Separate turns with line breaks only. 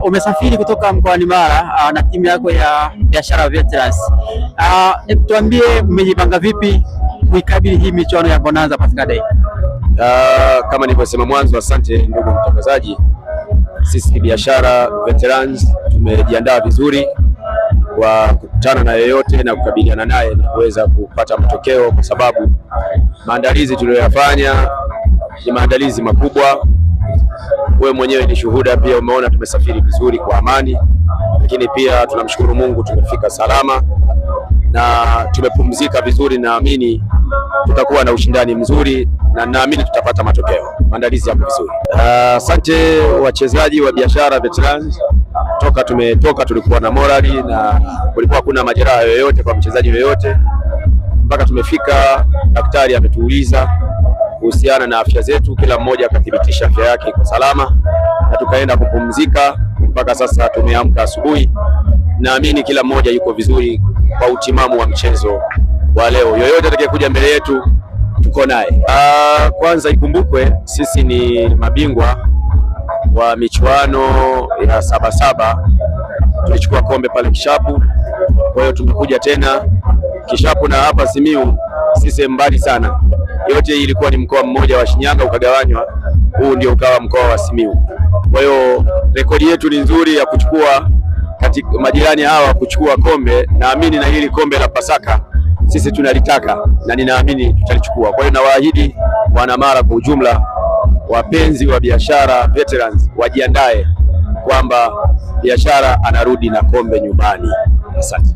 Umesafiri kutoka mkoani Mara na timu yako ya Biashara Veterans. Tuambie mmejipanga vipi kuikabili hii michuano ya Bonanza Paska Day?
Kama nilivyosema mwanzo, asante ndugu mtangazaji. Sisi Biashara Veterans tumejiandaa vizuri kwa kukutana na yeyote na kukabiliana naye na kuweza kupata matokeo, kwa sababu maandalizi tuliyoyafanya ni maandalizi makubwa. Wewe mwenyewe ni shuhuda, pia umeona tumesafiri vizuri kwa amani, lakini pia tunamshukuru Mungu tumefika salama na tumepumzika vizuri. Naamini tutakuwa na ushindani mzuri na naamini tutapata matokeo. Maandalizi yapo vizuri. Asante wachezaji wa Biashara Veterans. Toka tumetoka tulikuwa na morali na kulikuwa hakuna majeraha yoyote kwa mchezaji yoyote mpaka tumefika. Daktari ametuuliza kuhusiana na afya zetu, kila mmoja akathibitisha afya yake iko salama na tukaenda kupumzika. Mpaka sasa tumeamka asubuhi, naamini kila mmoja yuko vizuri kwa utimamu wa mchezo wa leo. Yoyote atakayekuja mbele yetu tuko naye. Kwanza ikumbukwe sisi ni mabingwa wa michuano ya Sabasaba. Tulichukua kombe pale Kishapu, kwa hiyo tumekuja tena Kishapu na hapa Simiyu sisi mbali sana. Yote hii ilikuwa ni mkoa mmoja wa Shinyanga ukagawanywa, huu ndio ukawa mkoa wa Simiyu. Kwa hiyo rekodi yetu ni nzuri ya kuchukua katika majirani hawa kuchukua kombe. Naamini na hili kombe la Pasaka sisi tunalitaka na ninaamini tutalichukua. Kwa hiyo nawaahidi wana Mara kwa ujumla, wapenzi wa Biashara Veterans wajiandae kwamba Biashara anarudi na kombe nyumbani. Asante.